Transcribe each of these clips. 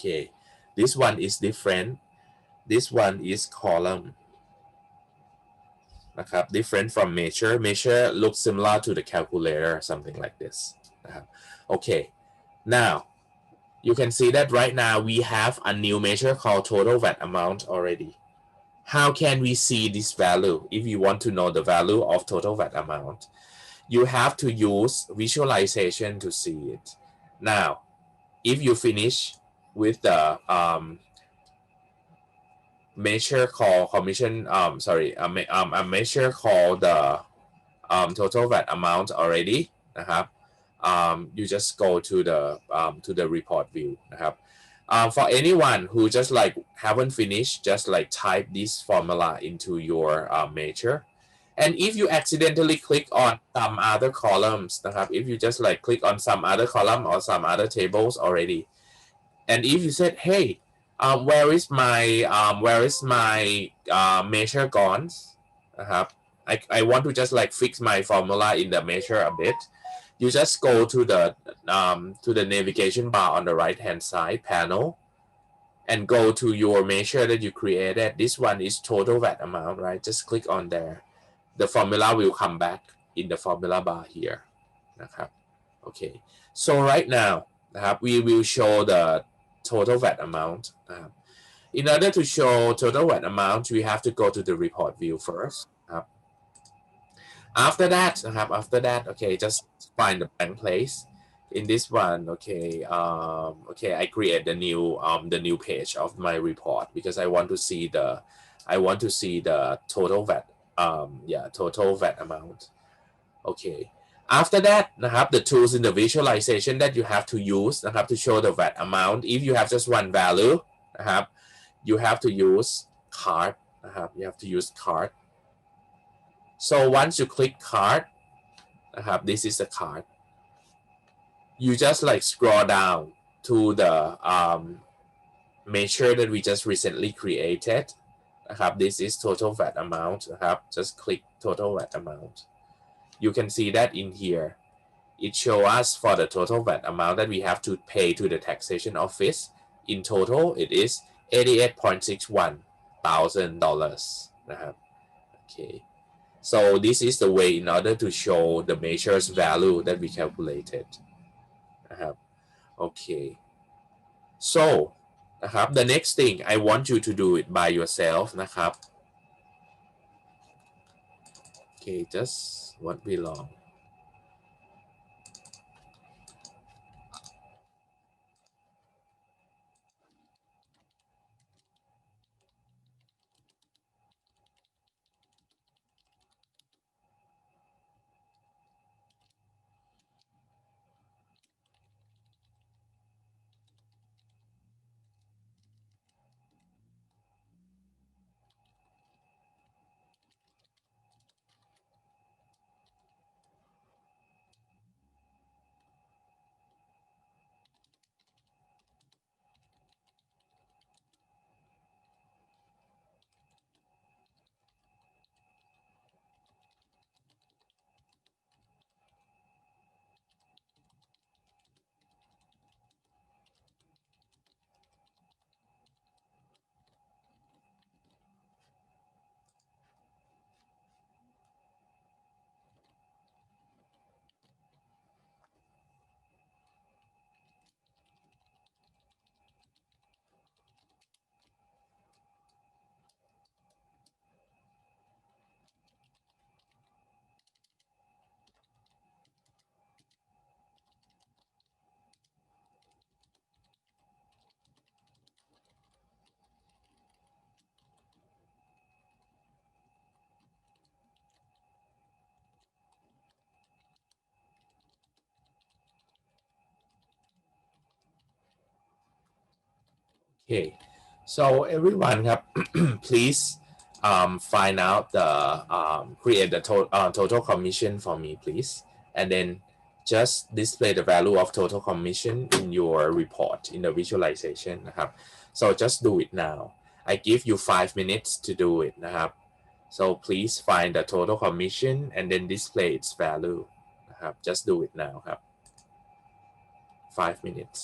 Okay, this one is different. This one is column นะครับ different from measure looks similar to the calculator, something like this นะครับ okay, now you can see that right now we have a new measure called total VAT amount already. How can we see this value? If you want to know the value of total VAT amount, you have to use visualization to see it. Now, if you finish with the measure called commission, a measure called the total VAT amount already นะครับ you just go to the report view นะครับ for anyone who just like haven't finished, just like type this formula into your measure. And if you accidentally click on some other columns นะครับ if you just like click on some other column or some other tables already, and if you said, hey, where is my measure gone นะครับ I want to just like fix my formula in the measure a bit. You just go to the navigation bar on the right hand side panel and go to your measure that you created. This one is total VAT amount, right? Just click on there. The formula will come back in the formula bar here นะครับ okay, so right now นะครับ we will show the total VAT amount นะครับ in order to show total VAT amount we have to go to the report view first นะครับ after that นะครับ after that okay, just find the blank place in this one. Okay, okay, I create the new page of my report because I want to see the total VAT total VAT amount. Okay, after that นะครับ the tools in the visualization that you have to use นะครับ to show the VAT amount. If you have just one value นะครับ you have to use card นะครับ you have to use card. So once you click card นะครับ this is the card. You just like scroll down to the measure that we just recently created นะครับ this is total VAT amount นะครับ just click total VAT amount. You can see that in here it shows us for the total VAT amount that we have to pay to the taxation office. In total it is $88.61 thousandนะครับ okay, so this is the way in order to show the measure's value that we calculated นะครับ okay, so นะครับ the next thing I want you to do it by yourself นะครับ okay, just what belong. Okay, so everyone ครับ please find out the create the total commission for me please, and then just display the value of total commission in your report in the visualization นะครับ so just do it now. I give you 5 minutes to do it นะครับ so please find the total commission and then display its value นะครับ just do it now ครับ 5 minutes.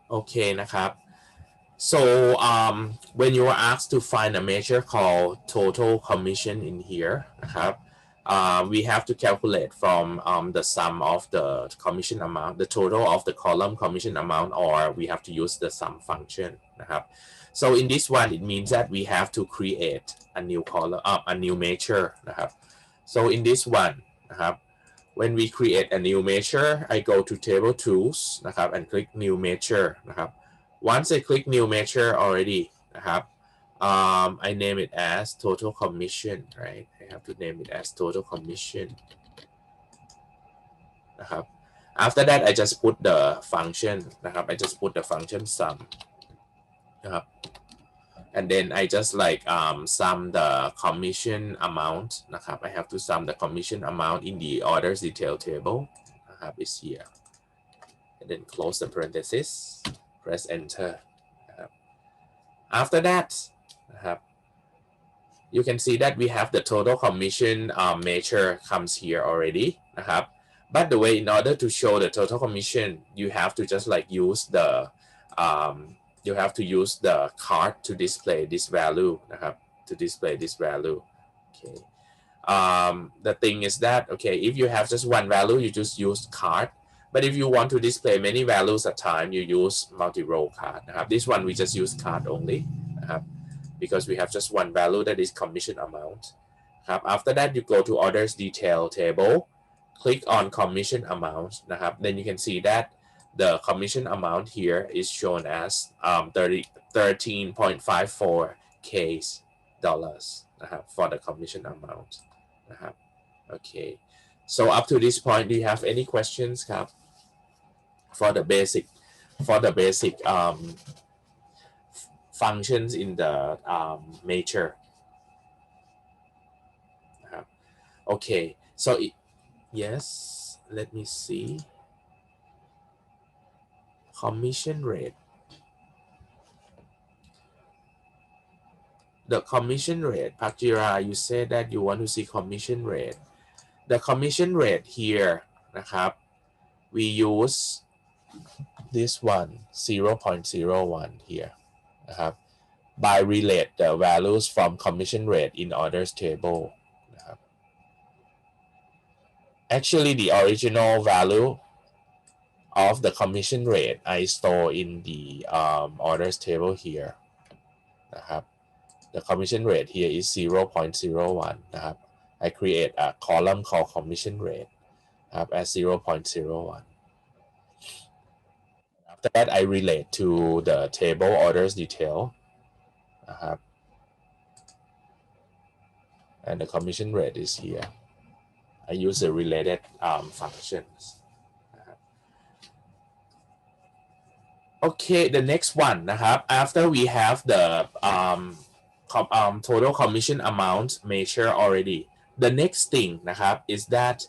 โอเคนะครับ so when you are asked to find a measure called total commission in here นะครับ we have to calculate from the sum of the commission amount, the total of the column commission amount, or we have to use the sum function นะครับ so in this one it means that we have to create a new column, a new measure นะครับ so in this one นะครับ when we create a new measure I go to table tools นะครับ and click new measure นะครับ once I click new measure already นะครับ I name it as total commission, right? I have to name it as total commission นะครับ after that I just put the function นะครับ I just put the function sum นะครับ and then I just like sum the commission amount นะครับ I have to sum the commission amount in the orders detail table นะครับ is here and then close the parenthesis, press enter นะครับ after that นะครับ you can see that we have the total commission measure comes here already นะครับ but the way in order to show the total commission you have to just like use the you have to use the card to display this value นะครับ to display this value okay the thing is that okay if you have just one value you just use card, but if you want to display many values at a time you use multi-row card นะครับ this one we just use card only นะครับ because we have just one value that is commission amount ครับ after that you go to orders detail table, click on commission amount นะครับ then you can see that the commission amount here is shown as 13.54k dollars นะครับ for the commission amount นะครับ okay so up to this point do you have any questions ครับ for the basic functions in the measure นะครับ okay so yes let me see commission rate, the commission rate Pakjira you said that you want to see commission rate, the commission rate here นะครับ we use this one 0.01 here นะครับ by relate the values from commission rate in orders table นะครับ actually the original value of the commission rate I store in the orders table here นะครับ the commission rate here is 0.01 นะครับ I create a column called commission rate นะครับ as 0.01 after that I relate to the table orders detail นะครับ and the commission rate is here I use the related functions okay the next one นะครับ after we have the total commission amount measure already the next thing นะครับ is that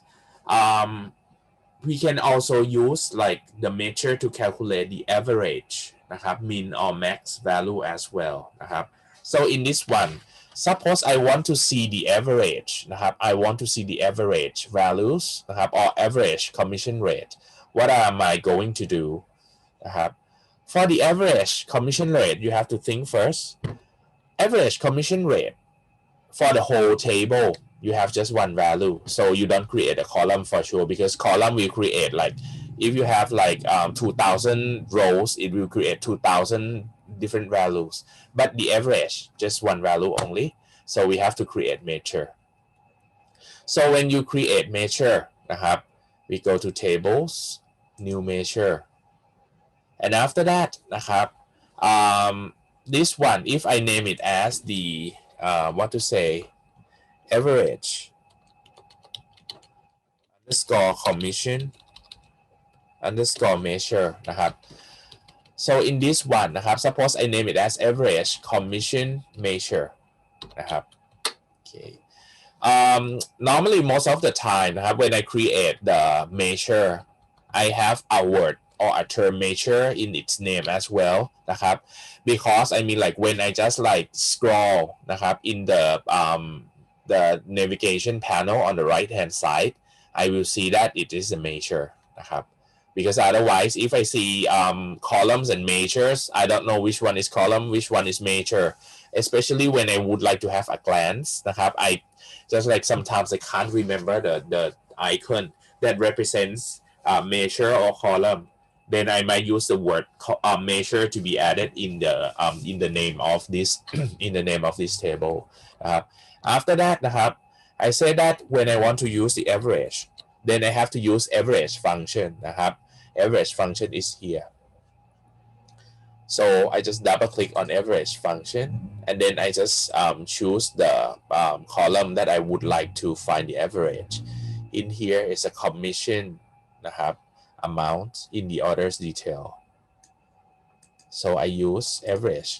we can also use like the measure to calculate the average นะครับ min or max value as well นะครับ so in this one suppose I want to see the average นะครับ I want to see the average values นะครับ or average commission rate what am I going to do นะครับ for the average commission rate you have to think first average commission rate for the whole table you have just one value so you don't create a column for sure because column will create like if you have like 2,000 rows it will create 2,000 different values but the average just one value only so we have to create measure so when you create measure นะครับ we go to tables new measure and after that นะครับ this one if I name it as the what to say average underscore commission underscore measure นะครับ so in this one นะครับ suppose I name it as average commission measure นะครับ okay normally most of the time นะครับ when I create the measure I have a word or a term measure in its name as well นะครับ because I mean like when I just like scroll นะครับ in the navigation panel on the right hand side I will see that it is a measure นะครับ because otherwise if I see columns and measures, I don't know which one is column, which one is measure, especially when I would like to have a glance นะครับ I just like sometimes I can't remember the icon that represents measure or column, then I might use the word measure to be added in the name of this in the name of this table. After that นะครับ I say that when I want to use the average, then I have to use average function นะครับ average function is here. So I just double click on average function, and then I just choose the column that I would like to find the average. In here is a commission นะครับ amount in the orders detail. So I use average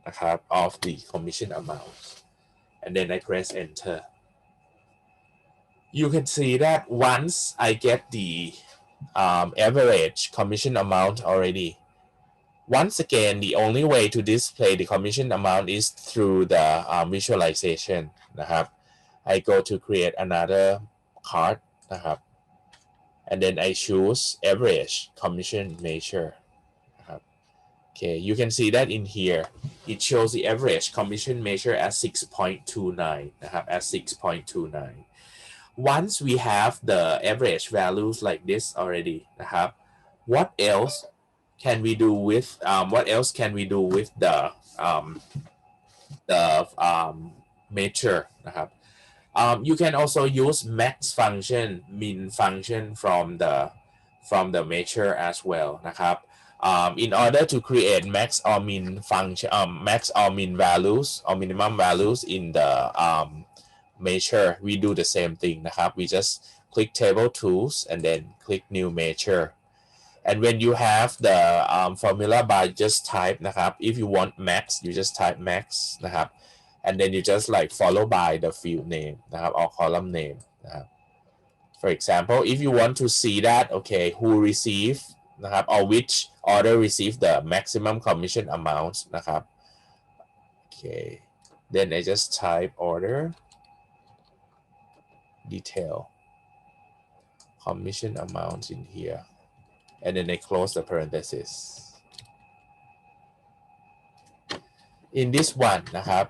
นะครับ of the commission amount, and then I press enter. You can see that once I get the average commission amount already, once again, the only way to display the commission amount is through the visualization นะครับ I go to create another card นะครับ and then I choose average commission measure นะครับ Okay, you can see that in here it shows the average commission measure as 6.29 นะครับ as 6.29. Once we have the average values like this already นะครับ what else can we do with the measure นะครับ you can also use max function, min function from the measure as well นะครับ in order to create max or min function, max or min values or minimum values in the measure, we do the same thing นะครับ we just click table tools and then click new measure, and when you have the formula bar, just type นะครับ if you want max, you just type max นะครับ and then you just like follow by the field name นะครับ or column name นะครับ for example, if you want to see that okay who receive นะครับ or which order receive the maximum commission amount นะครับ okay then I just type order detail commission amount in here, and then I close the parenthesis. In this one นะครับ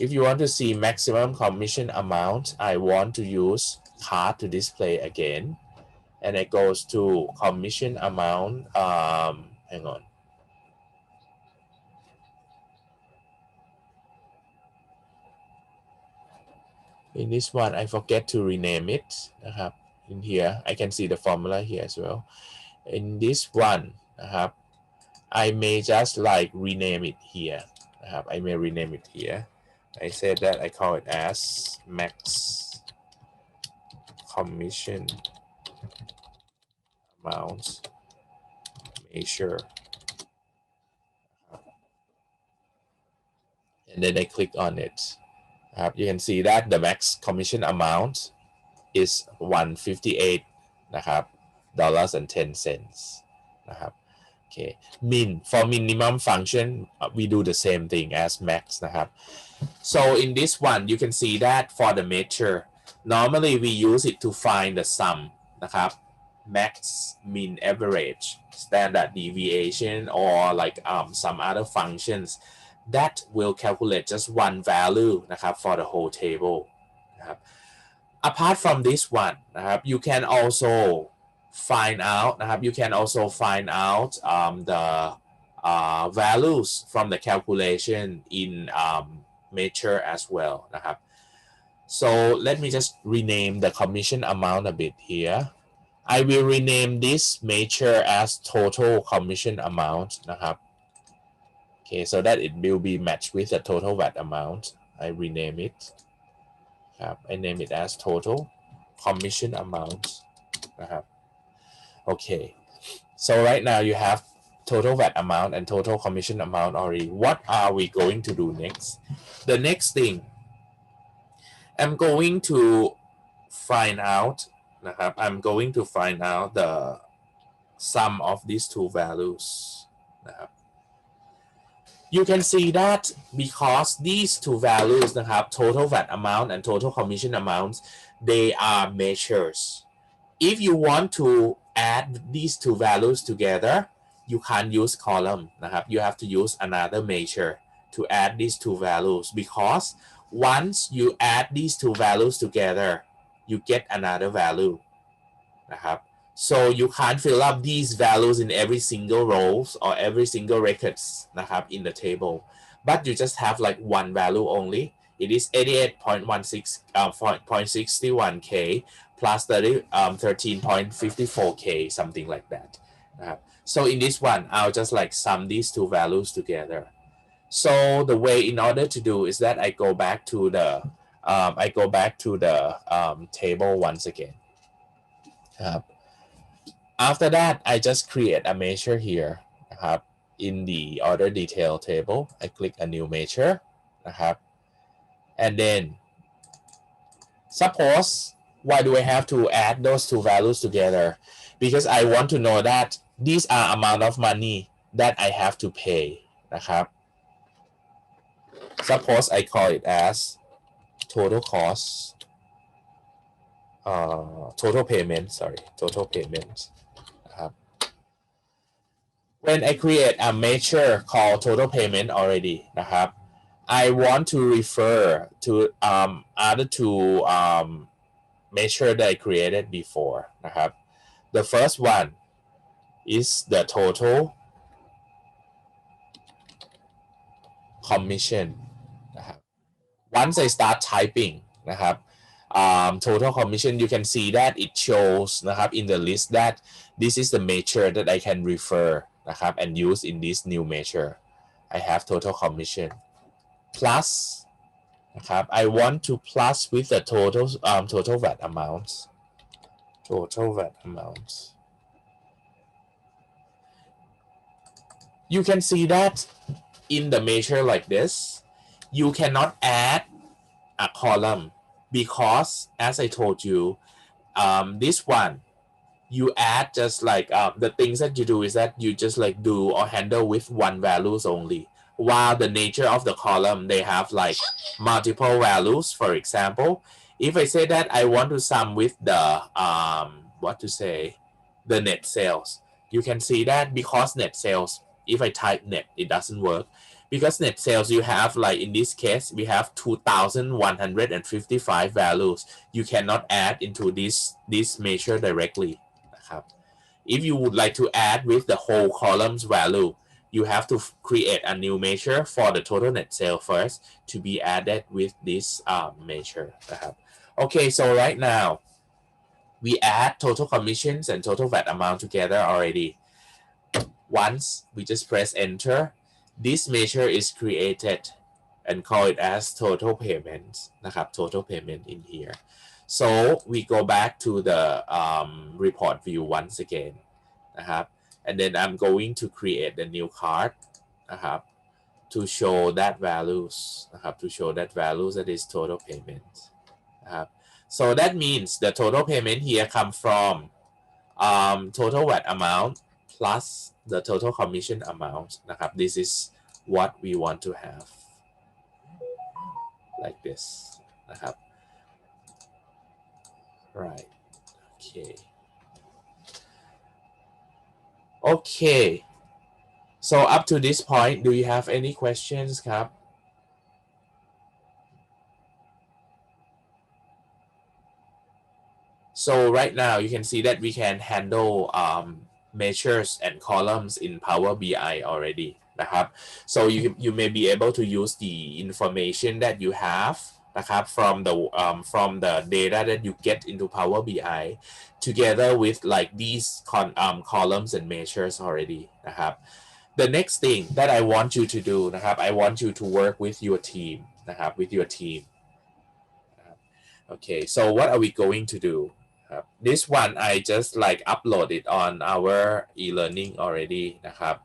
if you want to see maximum commission amount, I want to use card to display again, and it goes to commission amount. Hang on. In this one, I forget to rename it นะครับ in here I can see the formula here as well. In this one นะครับ I may just like rename it here นะครับ I may rename it here. I said that I call it as max commission amount measure, and then I click on it. You can see that the max commission amount is 158 นะครับ dollars and 10 cents นะครับ okay min for minimum function we do the same thing as max นะครับ so in this one you can see that for the measure normally we use it to find the sum นะครับ max min average standard deviation or like some other functions that will calculate just one value นะครับ for the whole table นะครับ apart from this one นะครับ you can also find out นะครับ you can also find out the values from the calculation in measure as well นะครับ so let me just rename the commission amount a bit here. I will rename this measure as total commission amount นะครับ okay so that it will be matched with the total VAT amount. I rename it ครับ I name it as total commission amount นะครับ okay so right now you have total VAT amount and total commission amount already. What are we going to do next? The next thing I'm going to find out นะครับ I'm going to find out the sum of these two values นะครับ you can see that because these two values นะครับ total VAT amount and total commission amounts, they are measures. If you want to add these two values together you can't use column นะครับ you have to use another measure to add these two values because once you add these two values together you get another value นะครับ so you can't fill up these values in every single rows or every single records นะครับ in the table but you just have like one value only it is 88.61k plus 13.54k something like that นะครับ so in this one I'll just like sum these two values together so the way in order to do is that I go back to the table once again ครับ after that I just create a measure here นะครับ in the order detail table I click a new measure นะครับ and then suppose why do I have to add those two values together because I want to know that these are amount of money that I have to pay นะครับ suppose I call it as total cost total payment total payment นะครับ when I create a measure called total payment already นะครับ I want to refer to other two measure that I created before นะครับ the first one is the total commission นะครับ once I start typing นะครับ total commission you can see that it shows นะครับ in the list that this is the measure that I can refer นะครับ and use in this new measure I have total commission plus นะครับ I want to plus with the total VAT amount you can see that in the measure like this you cannot add a column because as I told you this one you add just like the things that you do is that you just like do or handle with one values only while the nature of the column they have like multiple values for example if I say that I want to sum with the the net sales you can see that because net sales if I type net it doesn't work because net sales you have like in this case we have 2,155 values you cannot add into this measure directly นะครับ if you would like to add with the whole column's value you have to create a new measure for the total net sale first to be added with this measure นะครับ okay so right now we add total commissions and total VAT amount together already once we just press enter this measure is created and call it as total payment นะครับ total payment in here so we go back to the report view once again นะครับ and then I'm going to create a new card นะครับ to show that values นะครับ to show that values that is total payment นะครับ so that means the total payment here come from total VAT amount plus the total commission amount นะครับ this is what we want to have like this นะครับ right okay so up to this point do you have any questions ครับ so right now you can see that we can handle measures and columns in Power BI already นะครับ so you may be able to use the information that you have นะครับ from the data that you get into Power BI together with like these columns and measures already นะครับ the next thing that I want you to do นะครับ I want you to work with your team นะครับ with your team okay so what are we going to do this one I just like upload it on our e-learning already นะครับ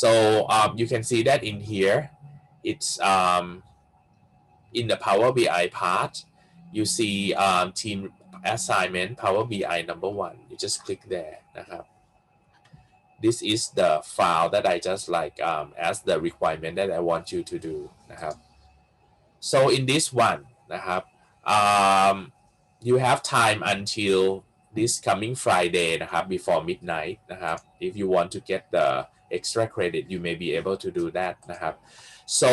so you can see that in here it's in the Power BI part you see team assignment Power BI number 1 you just click there นะครับ this is the file that I just like as the requirement that I want you to do นะครับ so in this one นะครับyou have time until this coming Friday นะครับ before midnight นะครับ if you want to get the extra credit you may be able to do that นะครับ so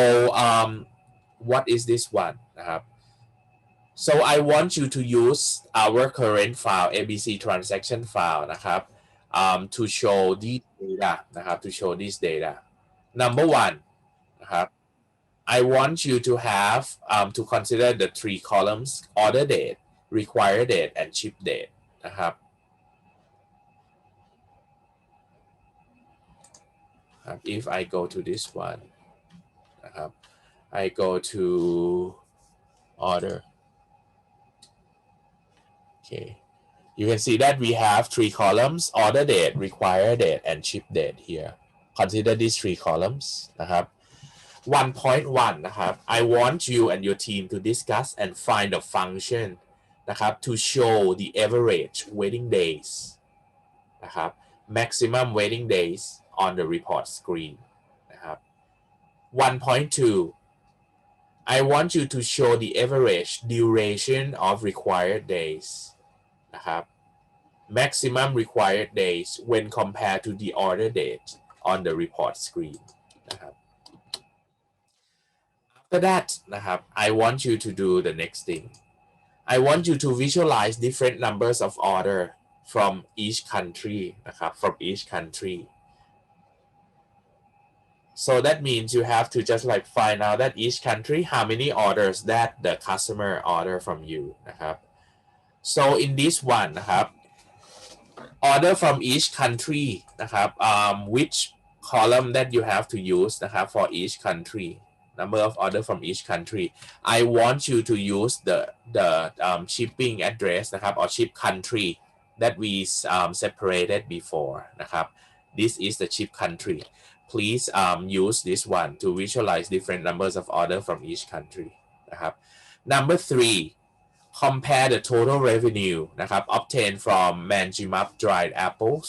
what is this one นะครับ so I want you to use our current file ABC transaction file นะครับ to show this data นะครับ to show this data number one นะครับ I want you to have to consider the three columns order date required date and ship date นะครับ if I go to this one นะครับ I go to order okay you can see that we have three columns order date required date and ship date here consider these three columns นะครับ 1.1 นะครับ I want you and your team to discuss and find a function นะครับ to show the average waiting days นะครับ maximum waiting days on the report screen นะครับ 1.2 I want you to show the average duration of required days นะครับ maximum required days when compared to the order date on the report screen นะครับ after that นะครับ I want you to do the next thing I want you to visualize different numbers of order from each country นะครับ from each country so that means you have to just like find out that each country how many orders that the customer order from you นะครับ so in this one นะครับ order from each country นะครับ which column that you have to use นะครับ for each country number of order from each country I want you to use the shipping address นะครับ or ship country that we separated before นะครับ this is the ship country please use this one to visualize different numbers of order from each country นะครับ number 3 compare the total revenue นะครับ obtained from Manjimap dried apples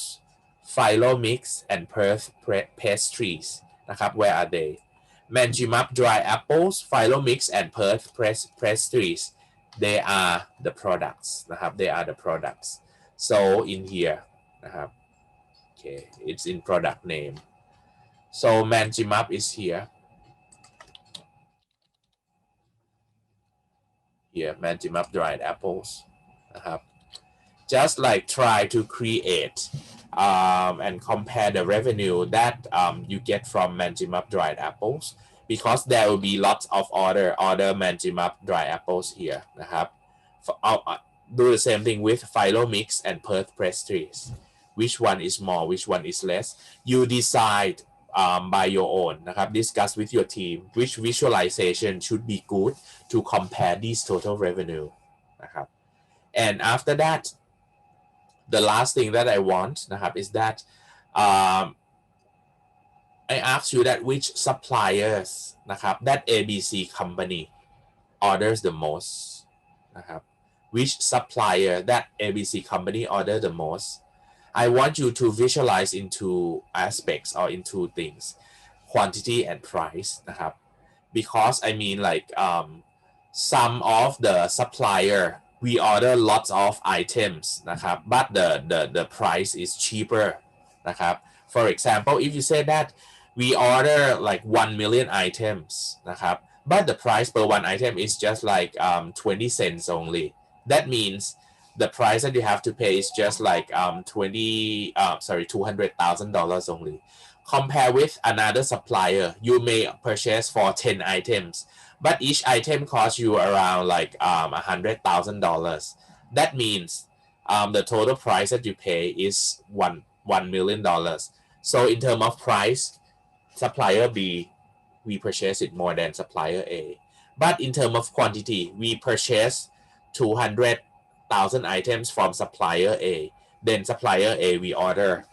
Philo mix and Perth pastries นะครับ where are they Manjimap dry apples Philo mix and Perth pastries they are the products นะครับ they are the products so in here นะครับ okay it's in product name so Manjimap is here Manjimap dried apples นะครับ just like try to create and compare the revenue that you get from Manjimap dried apples because there will be lots of order Manjimap dry apples here นะครับ do the same thing with Philo mix and Perth pastries which one is more which one is less you decide by your own นะครับ discuss with your team which visualization should be good to compare these total revenue นะครับ and after that the last thing that I want นะครับ is that I ask you that which suppliers นะครับ that ABC company orders the most นะครับ which supplier that ABC company order the most I want you to visualize into aspects or into things quantity and price นะครับ because I mean like some of the supplier we order lots of items นะครับ but the price is cheaper นะครับ for example if you say that we order like 1 million items นะครับ but the price per one item is just like 20 cents only that means the price that you have to pay is just like $200,000 only compare with another supplier you may purchase for 10 items but each item costs you around like $100,000 that means the total price that you pay is $1 million so in terms of price supplier B we purchase it more than supplier A but in terms of quantity we purchase 200,000 items from supplier A then supplier A we order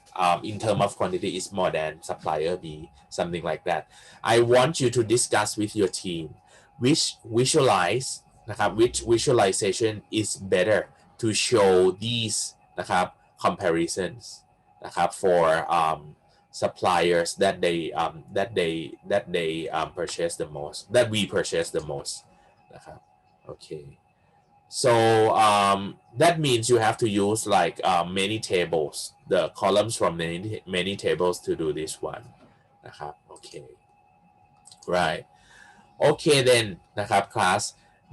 in terms of quantity is more than supplier B something like that I want you to discuss with your team which visualize นะครับ which visualization is better to show these นะครับ comparisons นะครับ for suppliers that they purchase the most that we purchase the most นะครับ okay So that means you have to use like many tables, the columns from many tables to do this one. Okay, right. Okay then นะครับ class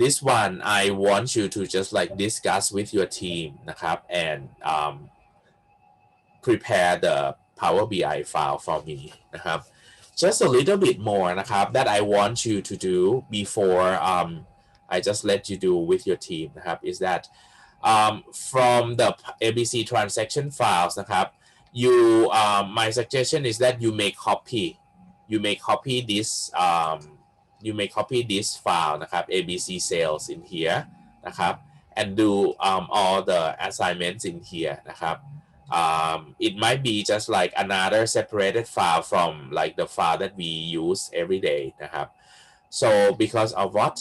this one I want you to just like discuss with your team นะครับ and prepare the Power BI file for me นะครับ just a little bit more นะครับ that I want you to do before I just let you do with your team นะครับ is that from the ABC transaction files นะครับ you my suggestion is that you may copy this you may copy this file นะครับ ABC sales in here นะครับ and do all the assignments in here นะครับ it might be just like another separated file from like the file that we use every day นะครับ so because of what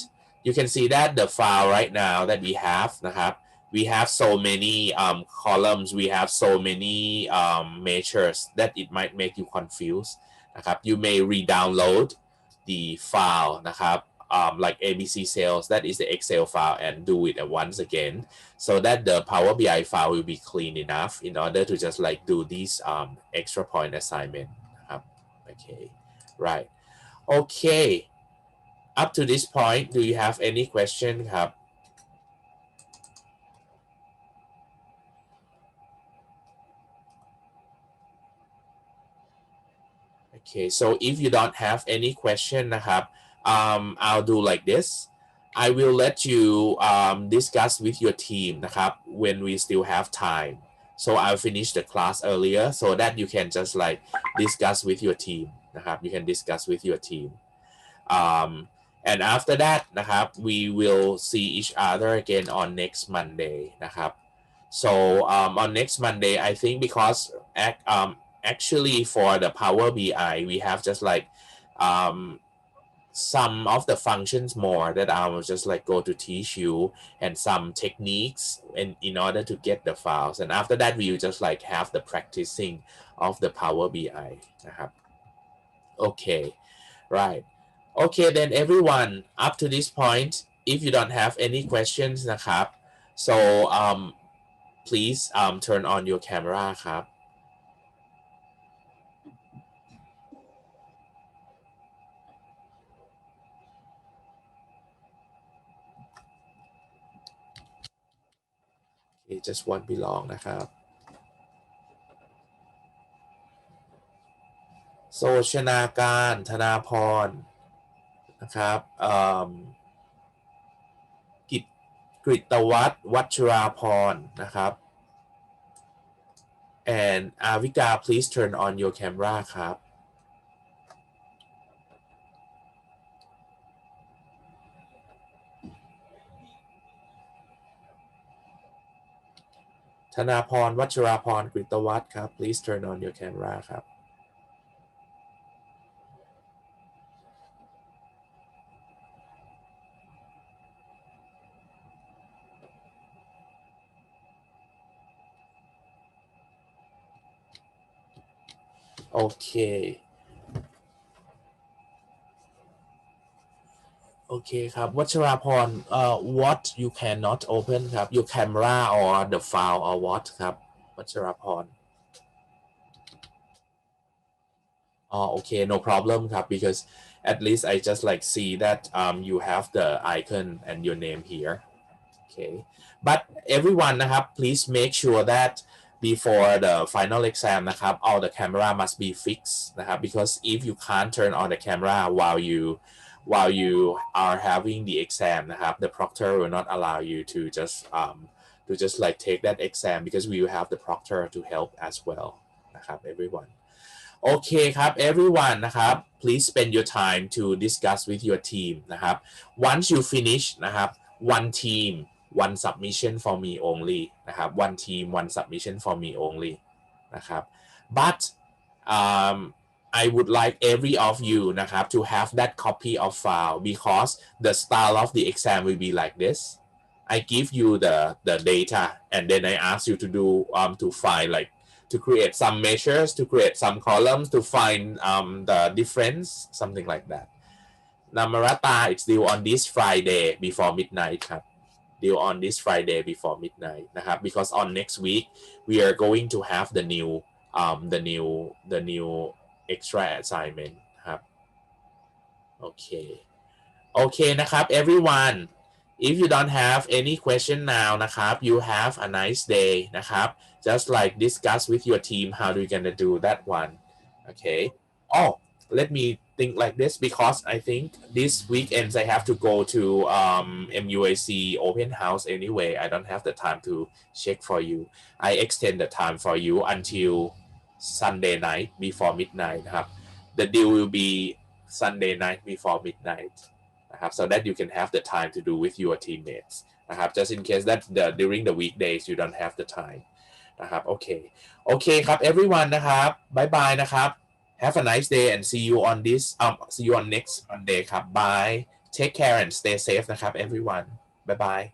you can see that the file right now that we have นะครับ we have so many columns we have so many measures that it might make you confused นะครับ you may re-download the file นะครับ like ABC sales that is the Excel file and do it at once again so that the Power BI file will be clean enough in order to just like do these extra point assignment นะครับ okay right okay up to this point do you have any question ครับ Okay, so if you don't have any question นะครับ I'll do like this I will let you discuss with your team นะครับ when we still have time so I'll finish the class earlier so that you can just like discuss with your team นะครับ you can discuss with your team um, and after that นะครับ we will see each other again on next Monday นะครับ so on next Monday I think because actually for the Power BI we have just like um, some of the functions more that I will just like go to teach you and some techniques in order to get the files and after that we will just like have the practicing of the Power BI นะครับ okay right okay then everyone up to this point if you don't have any questions นะครับ so please turn on your camera ครับ okay, just won't be long นะครับ โซชนาการธนาพรนะครับกิตกฤตวัฒน์วัชราพรนะครับ and Avika please turn on your camera ครับธนาพรวัชราพรกฤตวัฒน์ครับ please turn on your camera ครับโอเคโอเคครับวัชราพรwhat you cannot open ครับ your camera or the file or what ครับวัชราพรokay no problem ครับ because at least I just like see that you have the icon and your name here okay but everyone นะครับ please make sure that before the final exam นะครับ all the camera must be fixed นะครับ because if you can't turn on the camera while you are having the exam นะครับ the proctor will not allow you to just like take that exam because we will have the proctor to help as well นะครับ everyone โอเคครับ everyone นะครับ please spend your time to discuss with your team นะครับ once you finish นะครับ one team one submission for me only นะครับ one team one submission for me only นะครับ but um, I would like every of you นะครับ to have that copy of file because the style of the exam will be like this I give you the data and then I ask you to do to find like to create some measures to create some columns to find the difference something like that Namarata it's due on this Friday before midnight ครับ due on this Friday before midnight นะครับ because on next week we are going to have the new extra assignment ครับโอเคโอเคนะครับ everyone if you don't have any question now นะครับ you have a nice day นะครับ just like discuss with your team how do you gonna do that one okay oh let me think like this because I think this weekends I have to go to MUAC open house anyway I don't have the time to check for you I extend the time for you until Sunday night before midnight นะครับ the deal will be Sunday night before midnight นะครับ so that you can have the time to do with your teammates นะครับ just in case that during the weekdays you don't have the time นะครับโอเคครับ everyone นะครับบายบายนะครับ have a nice day and see you on this see you on next Monday ครับ bye take care and stay safe นะครับ everyone bye bye